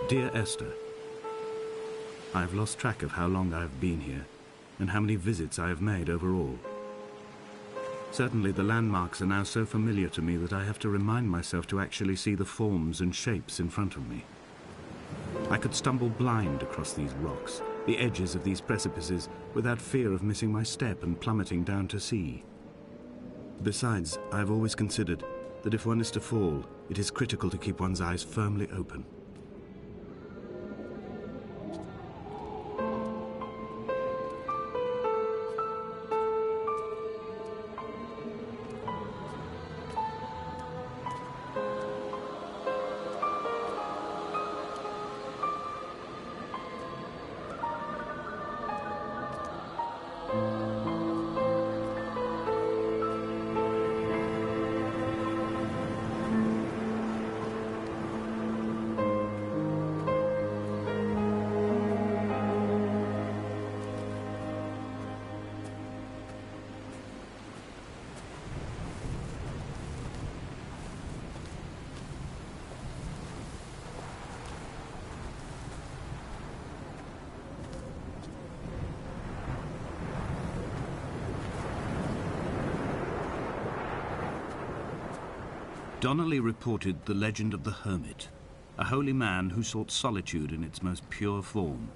Dear Esther, I have lost track of how long I have been here and how many visits I have made overall. Certainly the landmarks are now so familiar to me that I have to remind myself to actually see the forms and shapes in front of me. I could stumble blind across these rocks, the edges of these precipices, without fear of missing my step and plummeting down to sea. Besides, I have always considered that if one is to fall, it is critical to keep one's eyes firmly open. Donnelly reported the legend of the hermit, a holy man who sought solitude in its most pure form.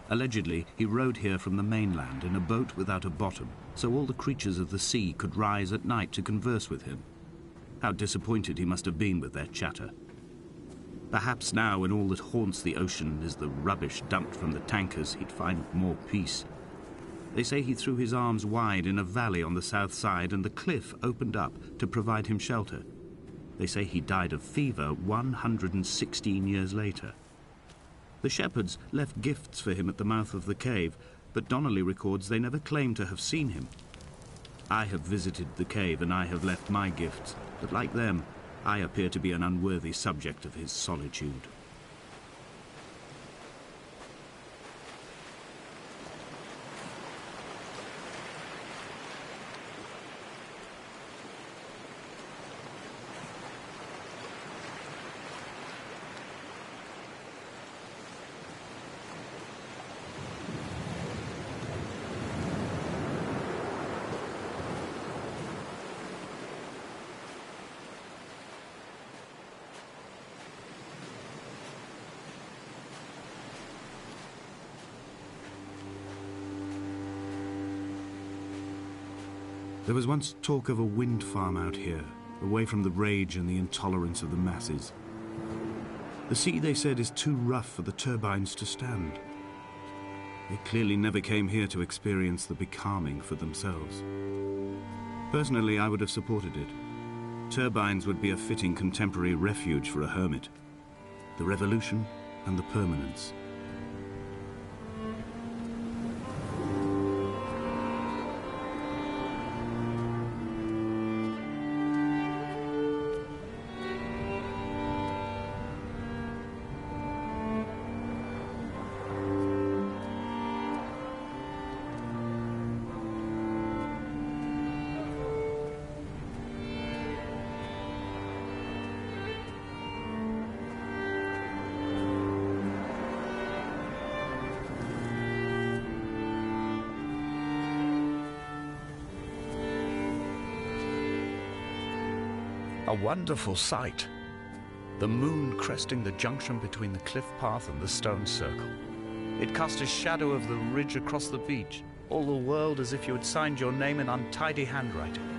Allegedly, he rode here from the mainland in a boat without a bottom, so all the creatures of the sea could rise at night to converse with him. How disappointed he must have been with their chatter. Perhaps now, when all that haunts the ocean is the rubbish dumped from the tankers, he'd find more peace. They say he threw his arms wide in a valley on the south side, and the cliff opened up to provide him shelter. They say he died of fever 116 years later. The shepherds left gifts for him at the mouth of the cave, but Donnelly records they never claimed to have seen him. I have visited the cave and I have left my gifts, but like them, I appear to be an unworthy subject of his solitude. There was once talk of a wind farm out here, away from the rage and the intolerance of the masses. The sea, they said, is too rough for the turbines to stand. They clearly never came here to experience the becalming for themselves. Personally, I would have supported it. Turbines would be a fitting contemporary refuge for a hermit. The revolution and the permanence. A wonderful sight. The moon cresting the junction between the cliff path and the stone circle. It cast a shadow of the ridge across the beach, all the world as if you had signed your name in untidy handwriting.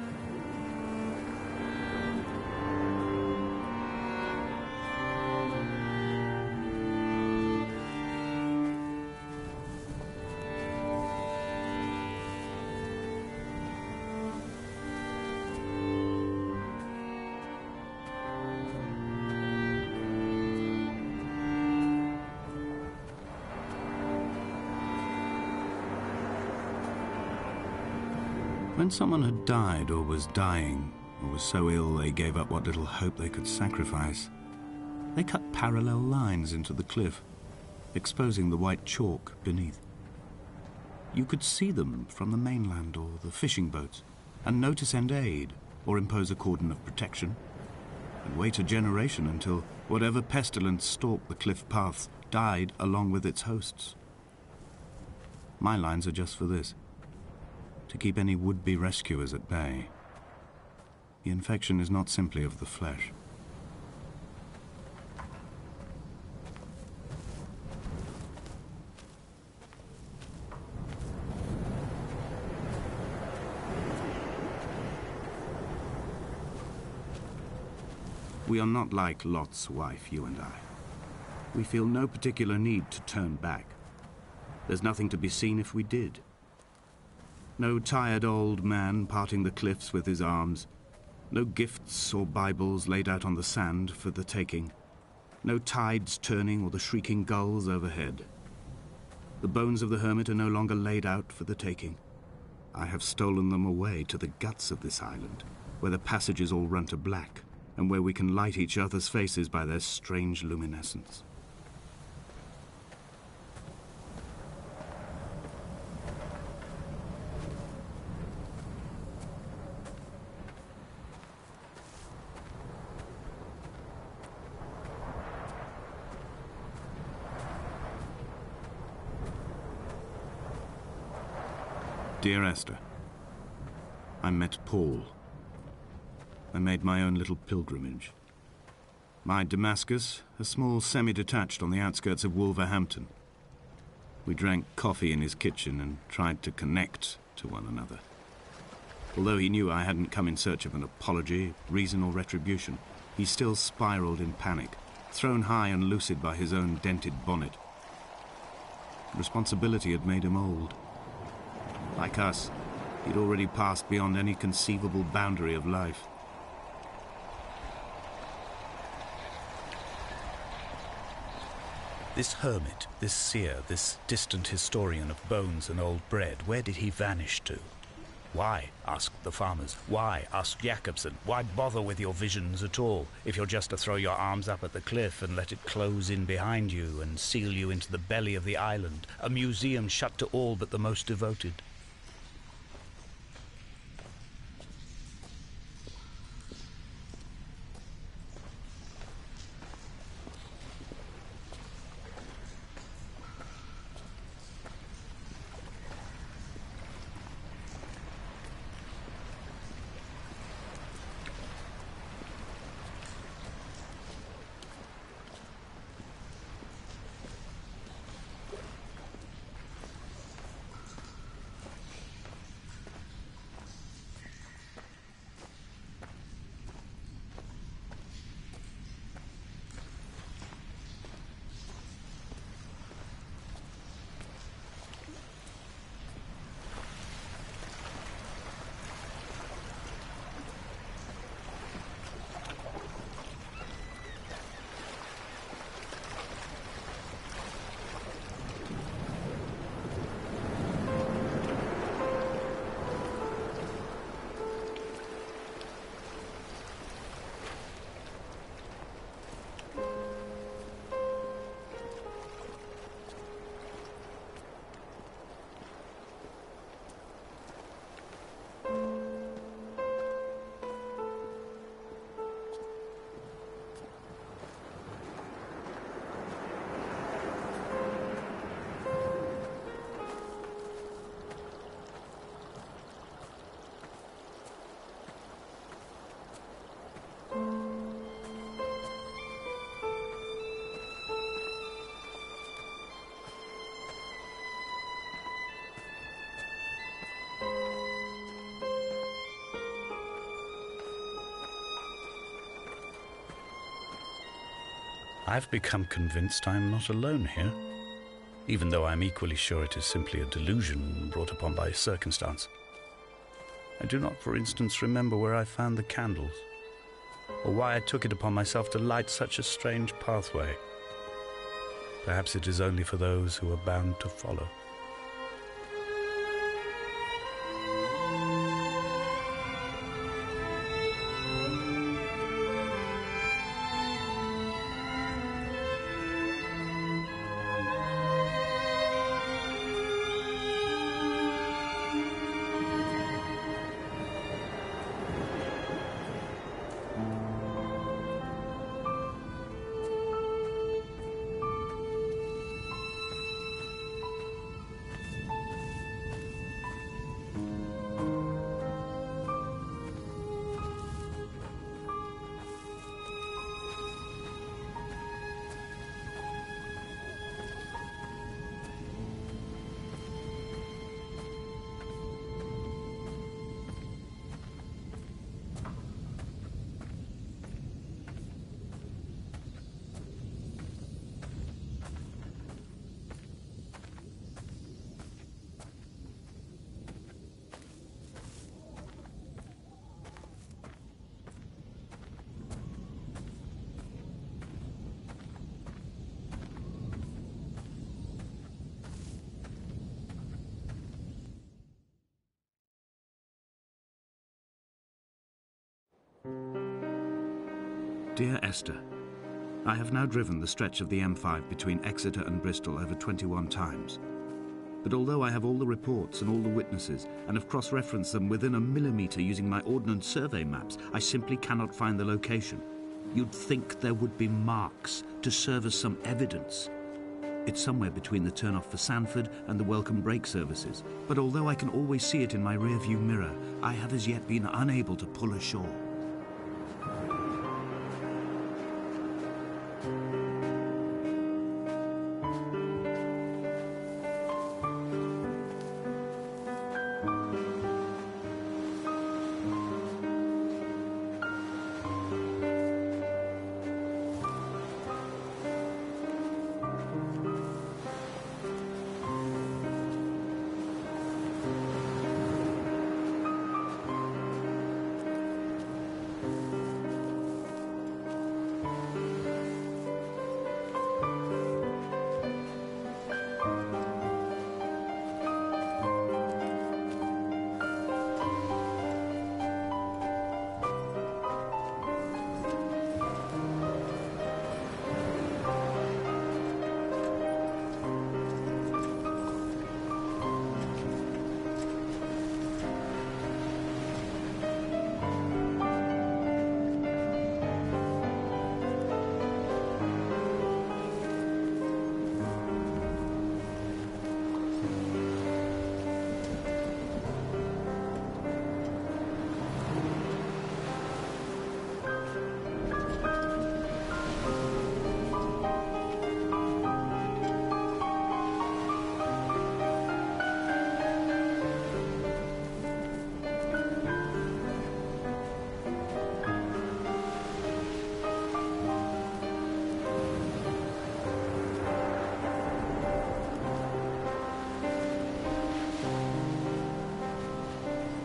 When someone had died or was dying, or was so ill they gave up what little hope they could sacrifice, they cut parallel lines into the cliff, exposing the white chalk beneath. You could see them from the mainland or the fishing boats, and know to send aid or impose a cordon of protection, and wait a generation until Whatever pestilence stalked the cliff paths died along with its hosts. My lines are just for this: to keep any would-be rescuers at bay. The infection is not simply of the flesh. We are not like Lot's wife, you and I. We feel no particular need to turn back. There's nothing to be seen if we did. No tired old man parting the cliffs with his arms. No gifts or Bibles laid out on the sand for the taking. No tides turning or the shrieking gulls overhead. The bones of the hermit are no longer laid out for the taking. I have stolen them away to the guts of this island, where the passages all run to black, and where we can light each other's faces by their strange luminescence. Dear Esther, I met Paul. I made my own little pilgrimage. My Damascus, a small semi-detached on the outskirts of Wolverhampton. We drank coffee in his kitchen and tried to connect to one another. Although he knew I hadn't come in search of an apology, reason or retribution, he still spiraled in panic, thrown high and lucid by his own dented bonnet. Responsibility had made him old. Like us, he'd already passed beyond any conceivable boundary of life. This hermit, this seer, this distant historian of bones and old bread, where did he vanish to? Why, asked the farmers. Why, asked Jakobsen. Why bother with your visions at all, if you're just to throw your arms up at the cliff and let it close in behind you and seal you into the belly of the island, a museum shut to all but the most devoted? I've become convinced I am not alone here, even though I'm equally sure it is simply a delusion brought upon by circumstance. I do not, for instance, remember where I found the candles, or why I took it upon myself to light such a strange pathway. Perhaps it is only for those who are bound to follow. Dear Esther, I have now driven the stretch of the M5 between Exeter and Bristol over 21 times. But although I have all the reports and all the witnesses, and have cross-referenced them within a millimetre using my Ordnance Survey maps, I simply cannot find the location. You'd think there would be marks to serve as some evidence. It's somewhere between the turn-off for Sanford and the welcome brake services. But although I can always see it in my rear-view mirror, I have as yet been unable to pull ashore.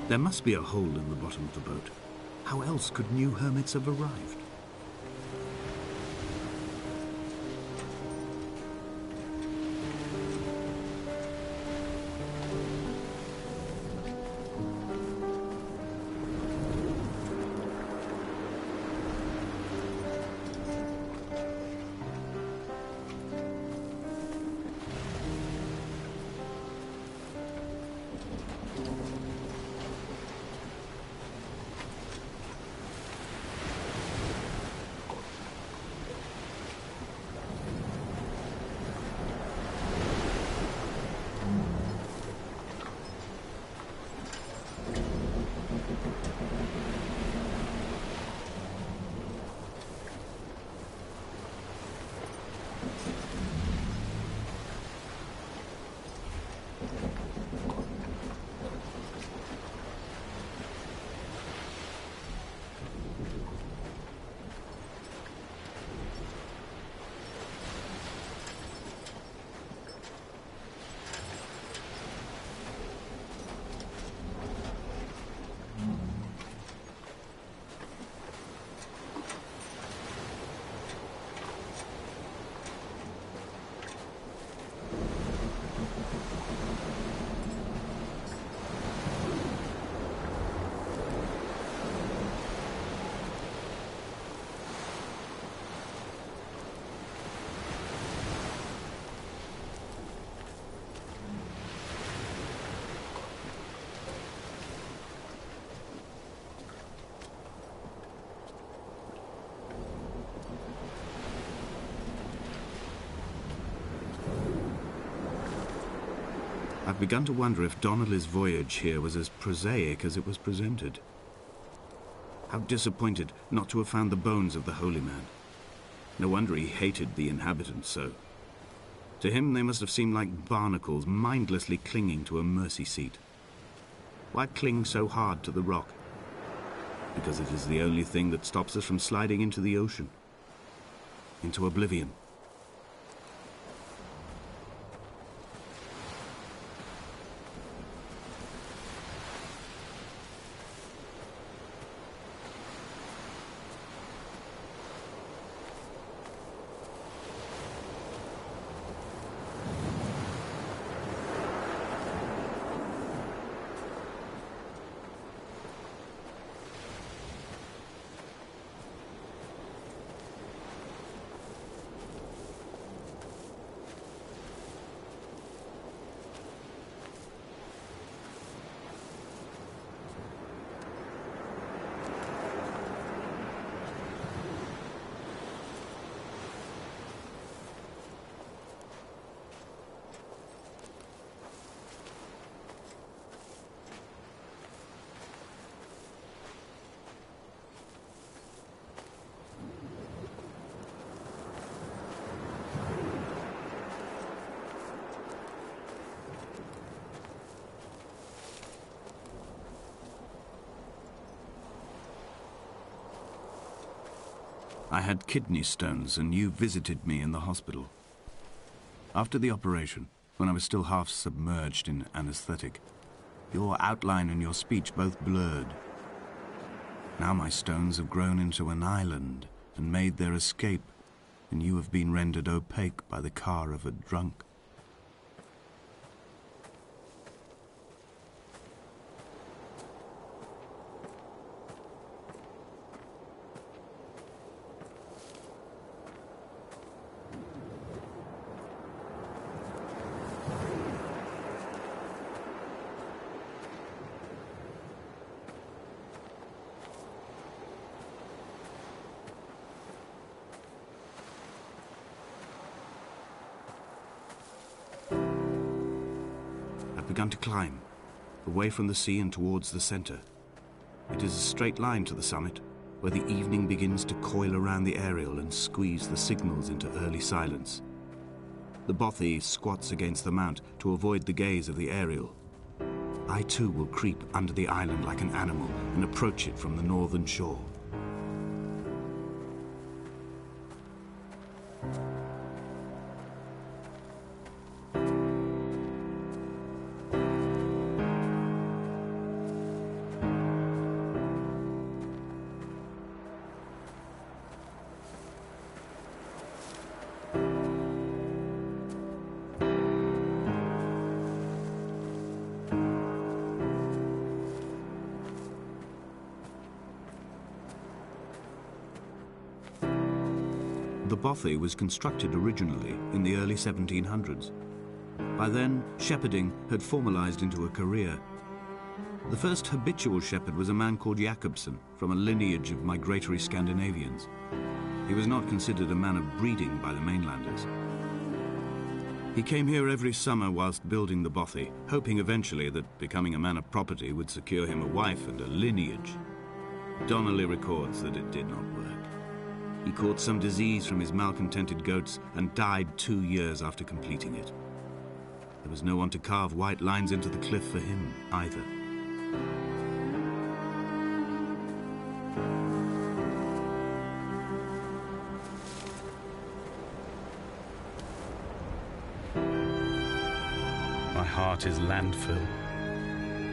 There must be a hole in the bottom of the boat. How else could new hermits have arrived? I've begun to wonder if Donnelly's voyage here was as prosaic as it was presented. How disappointed not to have found the bones of the holy man. No wonder he hated the inhabitants so. To him they must have seemed like barnacles mindlessly clinging to a mercy seat. Why cling so hard to the rock? Because it is the only thing that stops us from sliding into the ocean, into oblivion. I had kidney stones, and you visited me in the hospital. After the operation, when I was still half submerged in anesthetic, your outline and your speech both blurred. Now my stones have grown into an island and made their escape, and you have been rendered opaque by the car of a drunk. Begun to climb, away from the sea and towards the center. It is a straight line to the summit, where the evening begins to coil around the aerial and squeeze the signals into early silence. The bothy squats against the mount to avoid the gaze of the aerial. I too will creep under the island like an animal and approach it from the northern shore. The bothy was constructed originally in the early 1700s. By then, shepherding had formalized into a career. The first habitual shepherd was a man called Jakobsen, from a lineage of migratory Scandinavians. He was not considered a man of breeding by the mainlanders. He came here every summer whilst building the bothy, hoping eventually that becoming a man of property would secure him a wife and a lineage. Donnelly records that it did not work. He caught some disease from his malcontented goats and died 2 years after completing it. There was no one to carve white lines into the cliff for him either. My heart is landfill.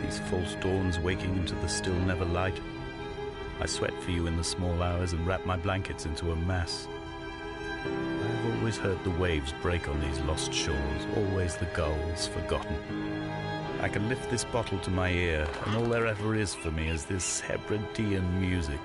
These false dawns waking into the still never light. I sweat for you in the small hours and wrap my blankets into a mass. I have always heard the waves break on these lost shores, always the gulls forgotten. I can lift this bottle to my ear, and all there ever is for me is this Hebridean music.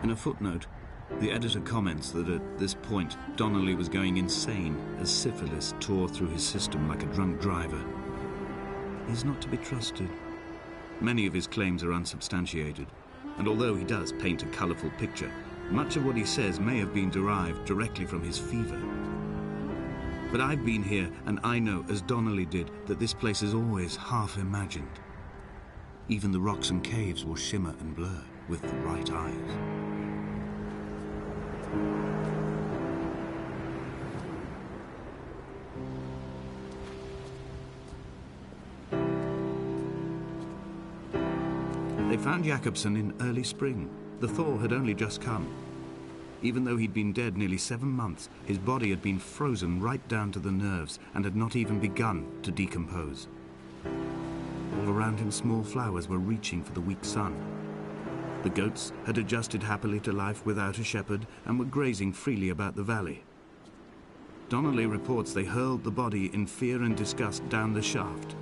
In a footnote, the editor comments that at this point, Donnelly was going insane as syphilis tore through his system like a drunk driver. He's not to be trusted. Many of his claims are unsubstantiated, and although he does paint a colourful picture, much of what he says may have been derived directly from his fever. But I've been here, and I know, as Donnelly did, that this place is always half imagined. Even the rocks and caves will shimmer and blur with the right eyes. They found Jakobsen in early spring. The thaw had only just come. Even though he'd been dead nearly 7 months, his body had been frozen right down to the nerves and had not even begun to decompose. All around him, small flowers were reaching for the weak sun. The goats had adjusted happily to life without a shepherd and were grazing freely about the valley. Donnelly reports they hurled the body in fear and disgust down the shaft,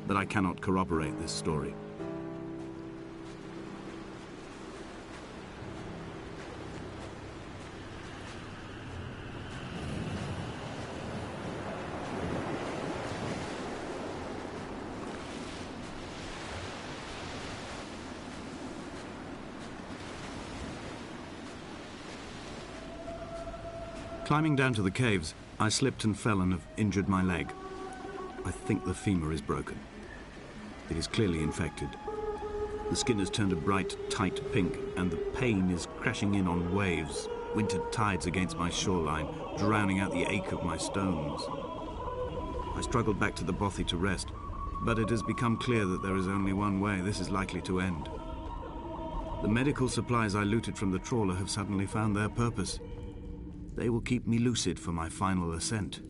but I cannot corroborate this story. Climbing down to the caves, I slipped and fell and have injured my leg. I think the femur is broken. It is clearly infected. The skin has turned a bright, tight pink, and the pain is crashing in on waves, winter tides against my shoreline, drowning out the ache of my stones. I struggled back to the bothy to rest, but it has become clear that there is only one way this is likely to end. The medical supplies I looted from the trawler have suddenly found their purpose. They will keep me lucid for my final ascent.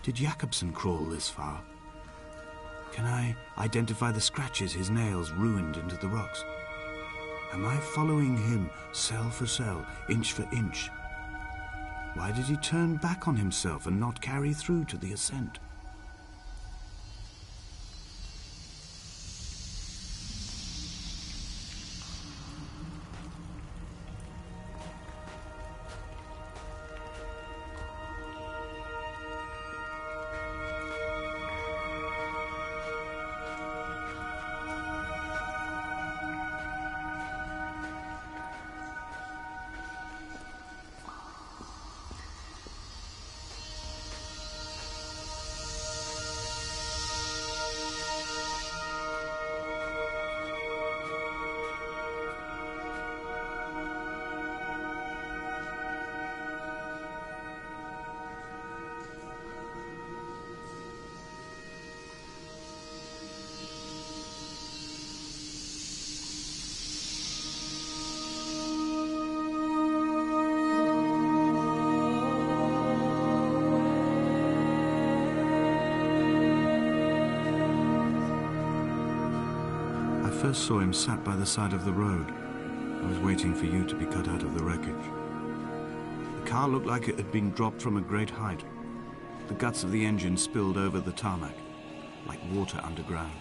Did Jakobsen crawl this far? Can I identify the scratches his nails ruined into the rocks? Am I following him cell for cell, inch for inch? Why did he turn back on himself and not carry through to the ascent? I first saw him sat by the side of the road. I was waiting for you to be cut out of the wreckage. The car looked like it had been dropped from a great height. The guts of the engine spilled over the tarmac, like water underground.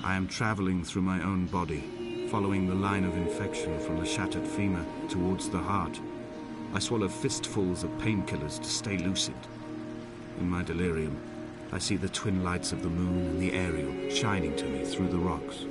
I am traveling through my own body, following the line of infection from the shattered femur towards the heart. I swallow fistfuls of painkillers to stay lucid. In my delirium, I see the twin lights of the moon and the Ariel shining to me through the rocks.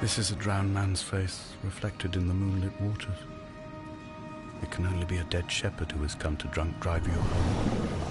This is a drowned man's face, reflected in the moonlit waters. It can only be a dead shepherd who has come to drunk drive you home.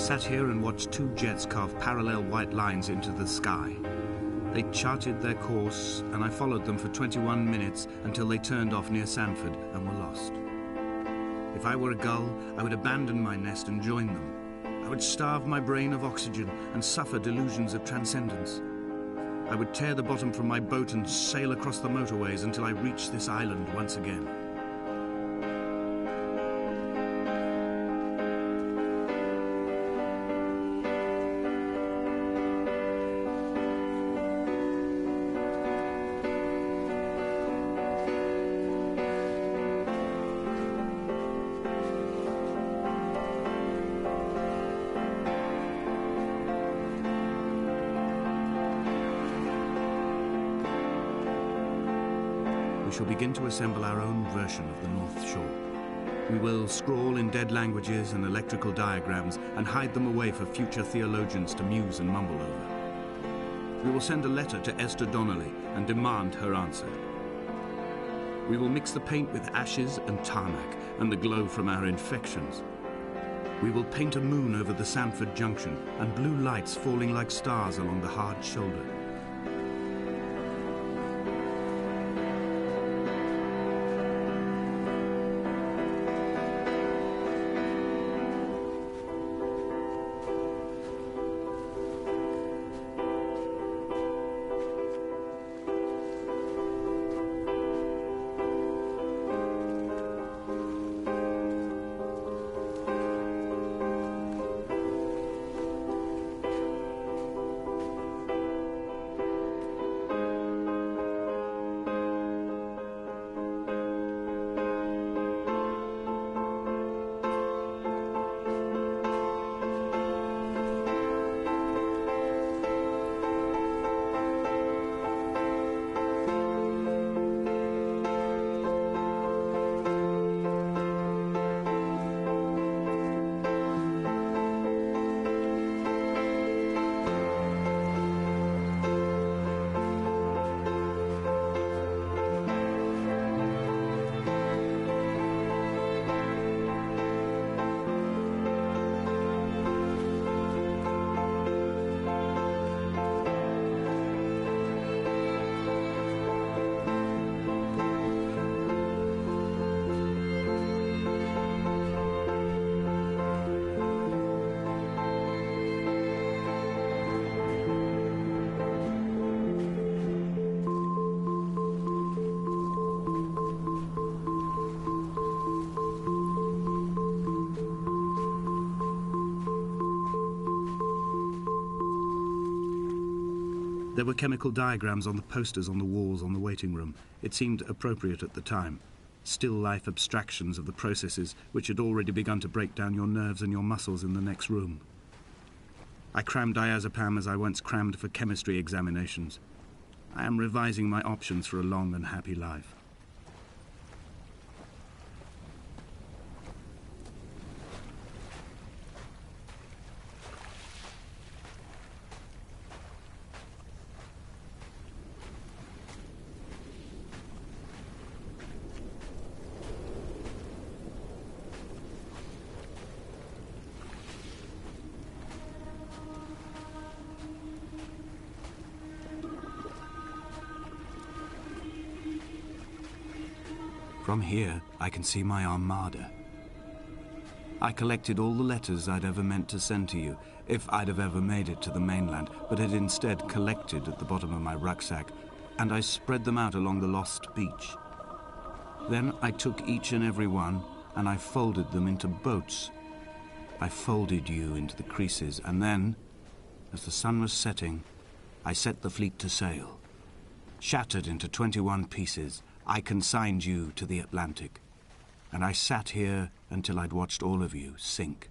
sat here and watched two jets carve parallel white lines into the sky. They charted their course, and I followed them for 21 minutes until they turned off near Sanford and were lost. If I were a gull, I would abandon my nest and join them. I would starve my brain of oxygen and suffer delusions of transcendence. I would tear the bottom from my boat and sail across the motorways until I reached this island once again. We shall begin to assemble our own version of the North Shore. We will scrawl in dead languages and electrical diagrams and hide them away for future theologians to muse and mumble over. We will send a letter to Esther Donnelly and demand her answer. We will mix the paint with ashes and tarmac and the glow from our infections. We will paint a moon over the Sanford Junction and blue lights falling like stars along the hard shoulder. There were chemical diagrams on the posters on the walls on the waiting room. It seemed appropriate at the time. Still life abstractions of the processes which had already begun to break down your nerves and your muscles in the next room. I crammed diazepam as I once crammed for chemistry examinations. I am revising my options for a long and happy life. From here, I can see my armada. I collected all the letters I'd ever meant to send to you, if I'd have ever made it to the mainland, but had instead collected at the bottom of my rucksack, and I spread them out along the lost beach. Then I took each and every one, and I folded them into boats. I folded you into the creases, and then, as the sun was setting, I set the fleet to sail. Shattered into 21 pieces, I consigned you to the Atlantic, and I sat here until I'd watched all of you sink.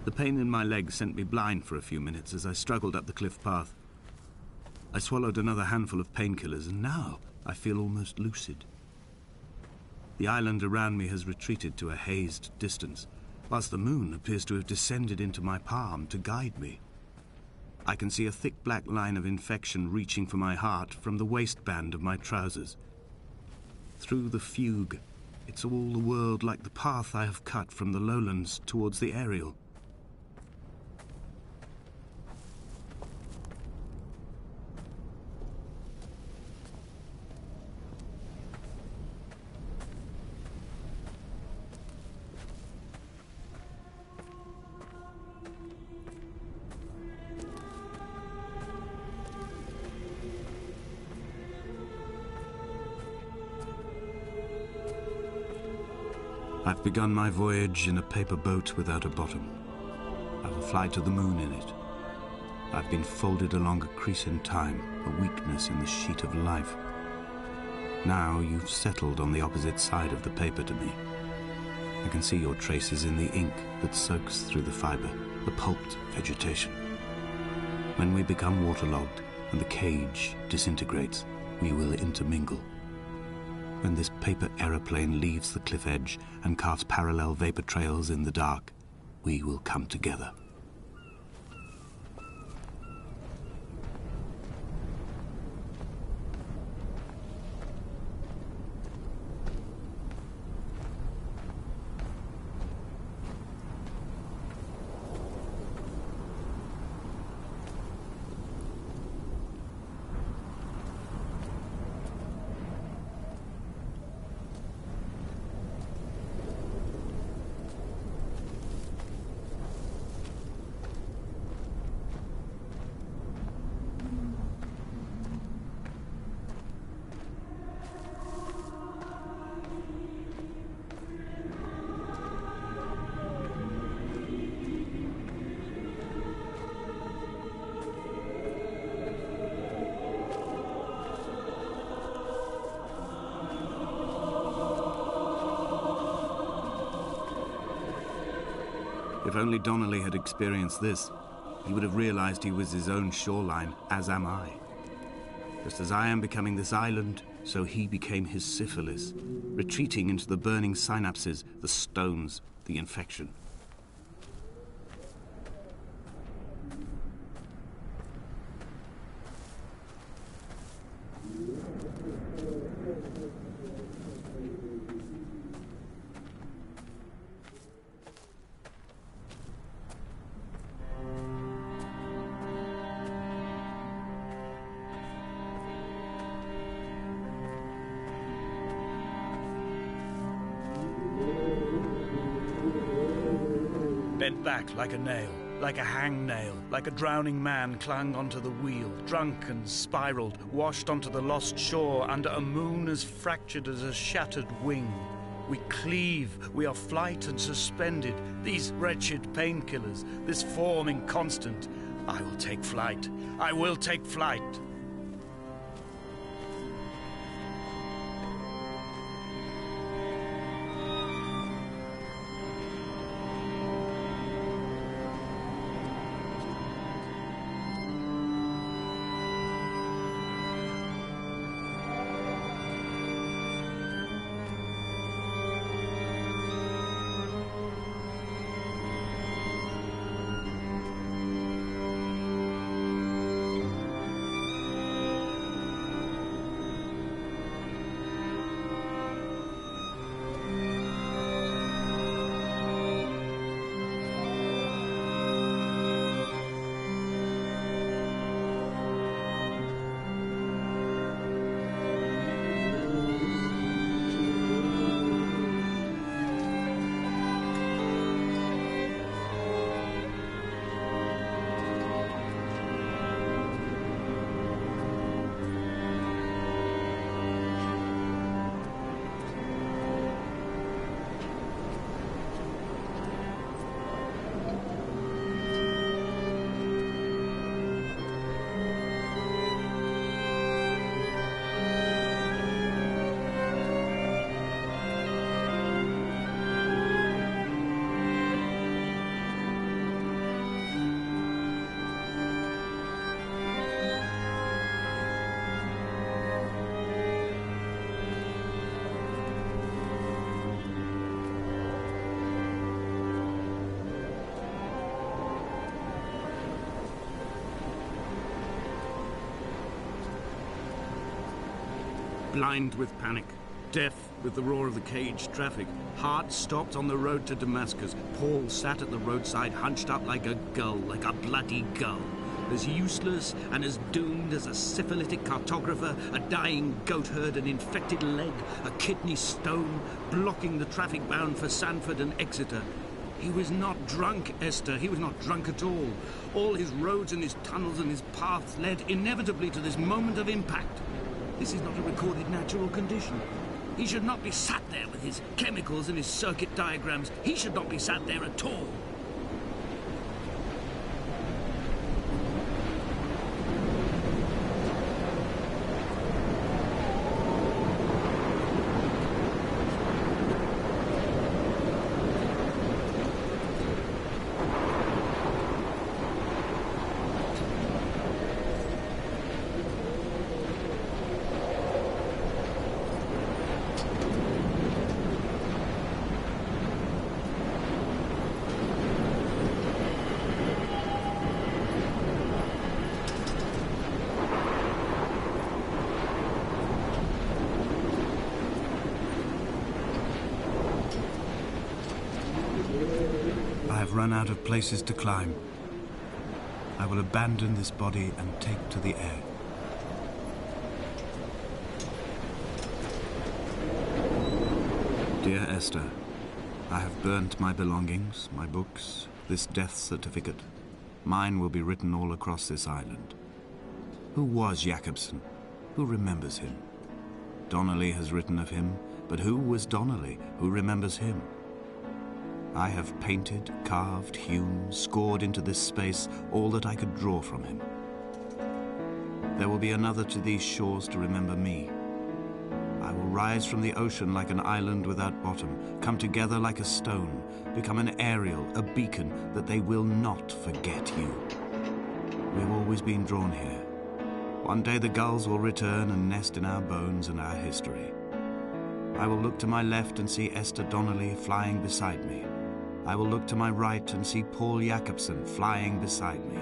The pain in my leg sent me blind for a few minutes as I struggled up the cliff path. I swallowed another handful of painkillers, and now I feel almost lucid. The island around me has retreated to a hazed distance, whilst the moon appears to have descended into my palm to guide me. I can see a thick black line of infection reaching for my heart from the waistband of my trousers. Through the fugue, it's all the world like the path I have cut from the lowlands towards the aerial. I've begun my voyage in a paper boat without a bottom. I will fly to the moon in it. I've been folded along a crease in time, a weakness in the sheet of life. Now you've settled on the opposite side of the paper to me. I can see your traces in the ink that soaks through the fiber, the pulped vegetation. When we become waterlogged and the cage disintegrates, we will intermingle. When this paper aeroplane leaves the cliff edge and carves parallel vapor trails in the dark, we will come together. If only Donnelly had experienced this, he would have realized he was his own shoreline, as am I. Just as I am becoming this island, so he became his syphilis, retreating into the burning synapses, the stones, the infection. Bent back like a nail, like a hangnail, like a drowning man clung onto the wheel, drunk and spiraled, washed onto the lost shore under a moon as fractured as a shattered wing. We cleave, we are flight and suspended, these wretched painkillers, this form inconstant. I will take flight, I will take flight. blind with panic, deaf with the roar of the caged traffic, heart stopped on the road to Damascus. Paul sat at the roadside, hunched up like a gull, like a bloody gull, as useless and as doomed as a syphilitic cartographer, a dying goat herd, an infected leg, a kidney stone, blocking the traffic bound for Sanford and Exeter. He was not drunk, Esther. He was not drunk at all. All his roads and his tunnels and his paths led inevitably to this moment of impact. This is not a recorded natural condition. He should not be sat there with his chemicals and his circuit diagrams. He should not be sat there at all. I have run out of places to climb. I will abandon this body and take to the air. Dear Esther, I have burnt my belongings, my books, this death certificate. Mine will be written all across this island. Who was Jakobsen? Who remembers him? Donnelly has written of him, but who was Donnelly? Who remembers him? I have painted, carved, hewn, scored into this space all that I could draw from him. There will be another to these shores to remember me. I will rise from the ocean like an island without bottom, come together like a stone, become an aerial, a beacon, that they will not forget you. We have always been drawn here. One day the gulls will return and nest in our bones and our history. I will look to my left and see Esther Donnelly flying beside me. I will look to my right and see Paul Jakobsen flying beside me.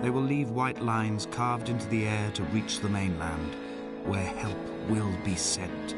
They will leave white lines carved into the air to reach the mainland, where help will be sent.